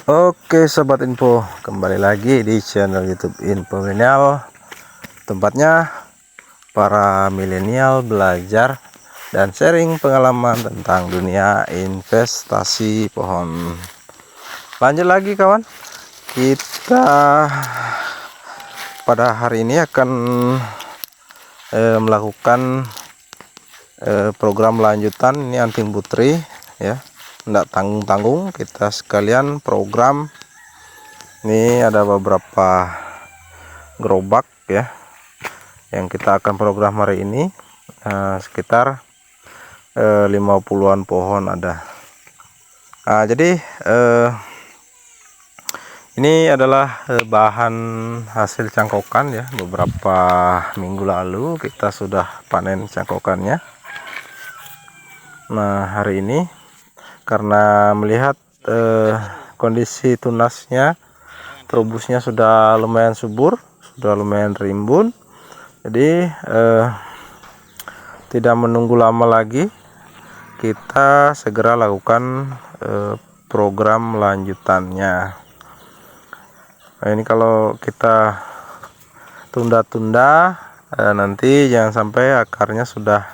Oke sobat info, kembali lagi di channel YouTube Info Milenial, tempatnya para milenial belajar dan sharing pengalaman tentang dunia investasi pohon. Lanjut lagi kawan, kita pada hari ini akan melakukan program lanjutan. Ini anting putri ya, tidak tanggung-tanggung, kita sekalian program. Ini ada beberapa gerobak ya yang kita akan program hari ini, sekitar 50-an pohon ada. Jadi ini adalah bahan hasil cangkokan ya. Beberapa minggu lalu kita sudah panen cangkokannya. Nah hari ini karena melihat kondisi tunasnya, terubusnya sudah lumayan subur, sudah lumayan rimbun, jadi tidak menunggu lama lagi, kita segera lakukan program lanjutannya. Nah, ini kalau kita tunda-tunda, nanti jangan sampai akarnya sudah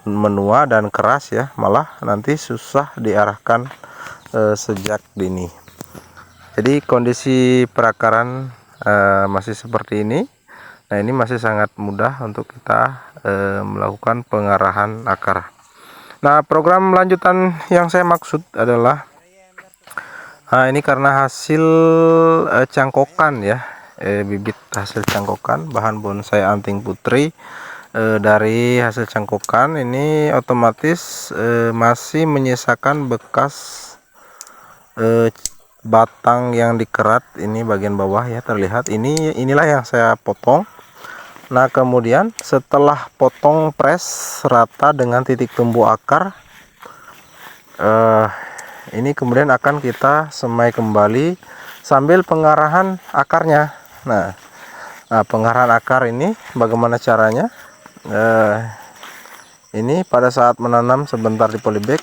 menua dan keras ya, malah nanti susah diarahkan sejak dini. Jadi kondisi perakaran masih seperti ini. Nah ini masih sangat mudah untuk kita melakukan pengarahan akar. Nah program lanjutan yang saya maksud adalah ini karena hasil cangkokan ya, bibit hasil cangkokan bahan bonsai anting putri. Dari hasil cangkokan ini otomatis masih menyisakan bekas batang yang dikerat. Ini bagian bawah ya terlihat, inilah yang saya potong. Nah kemudian setelah potong press rata dengan titik tumbuh akar, ini kemudian akan kita semai kembali sambil pengarahan akarnya. Nah pengarahan akar ini bagaimana caranya? Ini pada saat menanam sebentar di polybag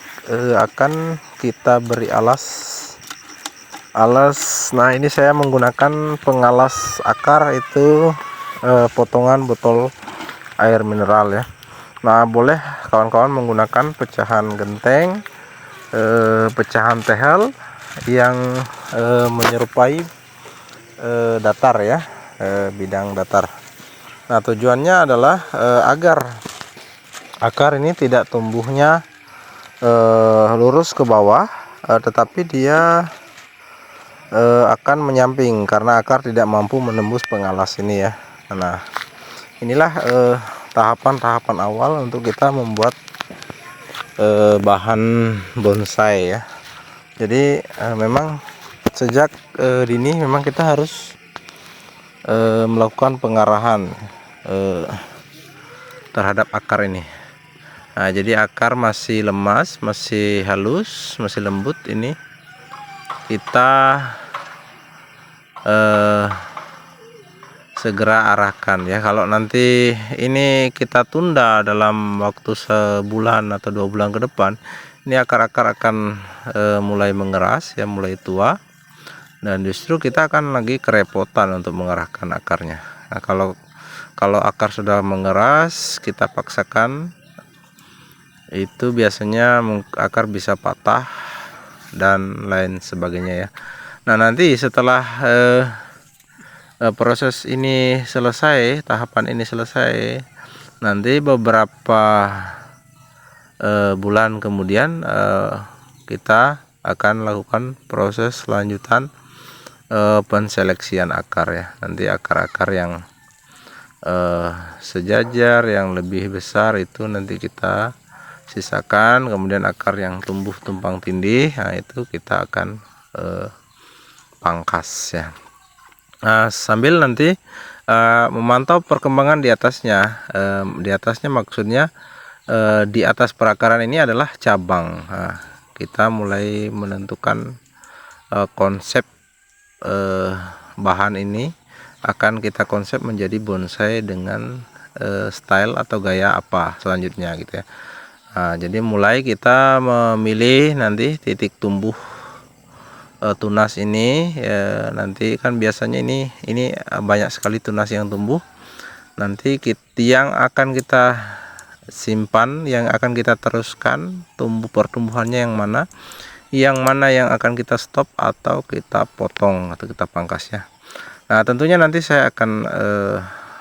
akan kita beri alas. Nah ini saya menggunakan pengalas akar itu potongan botol air mineral ya. Nah boleh kawan-kawan menggunakan pecahan genteng, pecahan tehel yang menyerupai datar ya, bidang datar. Nah tujuannya adalah agar akar ini tidak tumbuhnya lurus ke bawah, tetapi dia akan menyamping karena akar tidak mampu menembus pengalas ini ya. Nah inilah tahapan-tahapan awal untuk kita membuat bahan bonsai ya. Jadi memang sejak dini memang kita harus melakukan pengarahan terhadap akar ini. Nah jadi akar masih lemas, masih halus, masih lembut, ini kita segera arahkan ya. Kalau nanti ini kita tunda dalam waktu sebulan atau 2 bulan ke depan, ini akar-akar akan mulai mengeras ya, mulai tua, dan justru kita akan lagi kerepotan untuk mengarahkan akarnya. Nah kalau akar sudah mengeras, kita paksakan, itu biasanya akar bisa patah dan lain sebagainya ya. Nah nanti setelah proses ini selesai, tahapan ini selesai, nanti beberapa bulan kemudian kita akan lakukan proses lanjutan penseleksian akar ya. Nanti akar-akar yang sejajar, yang lebih besar itu nanti kita sisakan, kemudian akar yang tumbuh tumpang tindih, nah itu kita akan pangkas ya. Nah sambil nanti memantau perkembangan di atasnya. Di atasnya maksudnya di atas perakaran ini adalah cabang. Nah, kita mulai menentukan konsep bahan ini akan kita konsep menjadi bonsai dengan style atau gaya apa selanjutnya gitu ya. Nah, jadi mulai kita memilih nanti titik tumbuh tunas ini ya, nanti kan biasanya ini banyak sekali tunas yang tumbuh. Nanti yang akan kita simpan, yang akan kita teruskan tumbuh pertumbuhannya yang mana yang akan kita stop atau kita potong atau kita pangkas ya. Nah, tentunya nanti saya akan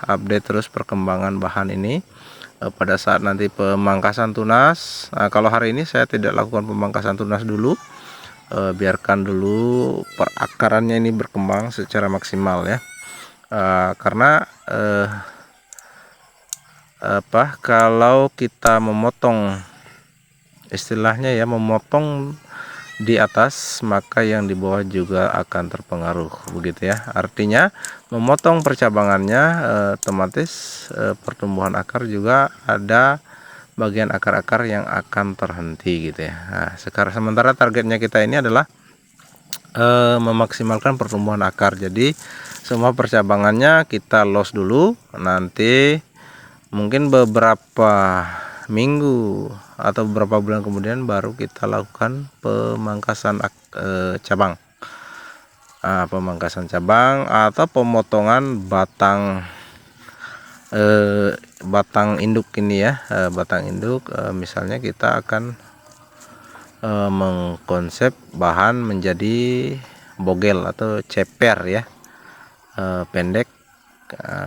update terus perkembangan bahan ini pada saat nanti pemangkasan tunas. Nah, kalau hari ini saya tidak lakukan pemangkasan tunas dulu, biarkan dulu perakarannya ini berkembang secara maksimal ya. Karena kalau kita memotong, istilahnya ya, memotong di atas, maka yang di bawah juga akan terpengaruh, begitu ya. Artinya memotong percabangannya, otomatis pertumbuhan akar juga ada bagian akar-akar yang akan terhenti gitu ya. Nah, sementara targetnya kita ini adalah memaksimalkan pertumbuhan akar. Jadi semua percabangannya kita los dulu, nanti mungkin beberapa minggu atau beberapa bulan kemudian baru kita lakukan pemangkasan cabang. Pemangkasan cabang atau pemotongan batang induk ini ya. Batang induk, misalnya kita akan mengkonsep bahan menjadi bogel atau ceper ya, pendek.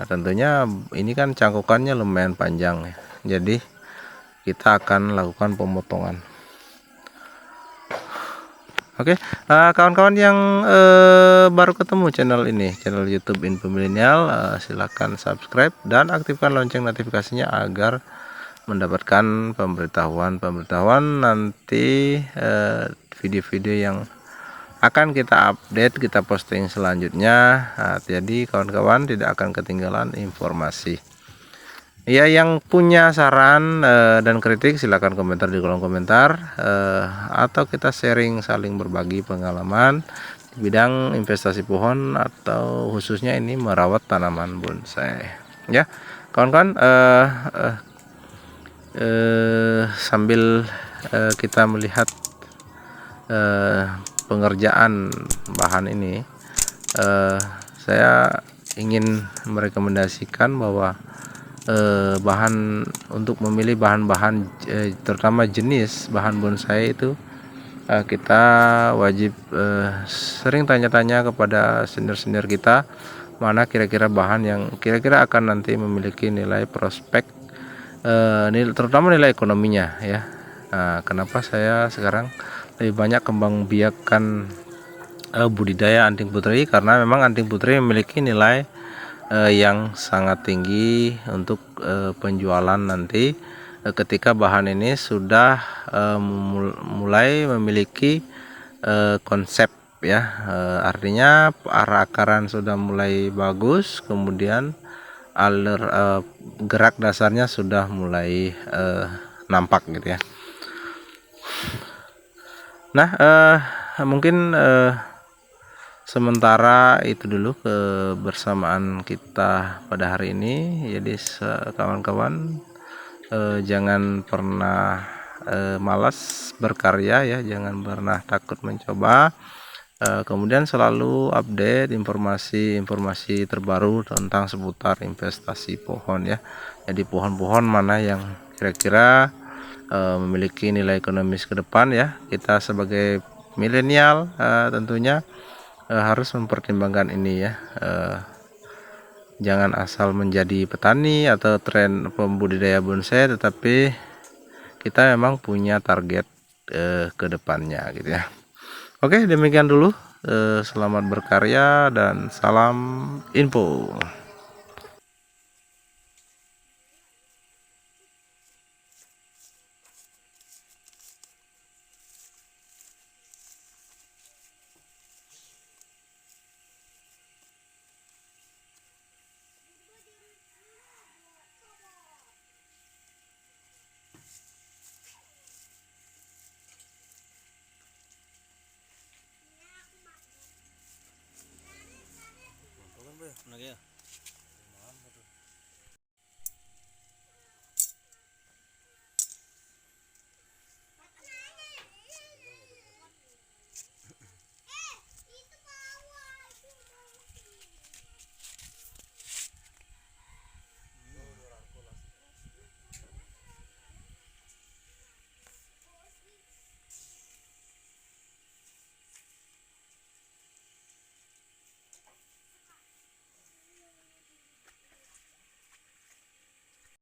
Tentunya ini kan cangkukannya lumayan panjang ya, jadi kita akan lakukan pemotongan. Oke, kawan-kawan yang baru ketemu channel YouTube Info Milenial, silahkan subscribe dan aktifkan lonceng notifikasinya agar mendapatkan pemberitahuan nanti video-video yang akan kita update, kita posting selanjutnya. Nah, jadi kawan-kawan tidak akan ketinggalan informasi ya. Yang punya saran dan kritik silahkan komentar di kolom komentar, atau kita sharing, saling berbagi pengalaman di bidang investasi pohon atau khususnya ini merawat tanaman bonsai ya kawan-kawan. Sambil kita melihat pengerjaan bahan ini, saya ingin merekomendasikan bahwa bahan untuk memilih bahan-bahan terutama jenis bahan bonsai itu kita wajib sering tanya-tanya kepada senior-senior kita, mana kira-kira bahan yang kira-kira akan nanti memiliki nilai prospek, terutama nilai ekonominya ya. Nah, kenapa saya sekarang lebih banyak kembang biakan budidaya anting putri, karena memang anting putri memiliki nilai yang sangat tinggi untuk penjualan nanti ketika bahan ini sudah mulai memiliki konsep ya, artinya arah akaran sudah mulai bagus, kemudian alur gerak dasarnya sudah mulai nampak gitu ya. Nah, mungkin sementara itu dulu kebersamaan kita pada hari ini. Jadi kawan-kawan, jangan pernah malas berkarya ya, jangan pernah takut mencoba. Kemudian selalu update informasi terbaru tentang seputar investasi pohon ya. Jadi pohon-pohon mana yang kira-kira memiliki nilai ekonomis ke depan ya. Kita sebagai milenial tentunya harus mempertimbangkan ini ya. Jangan asal menjadi petani atau tren pembudidaya bonsai, tetapi kita memang punya target ke depannya gitu ya. Oke, demikian dulu. Selamat berkarya dan salam info.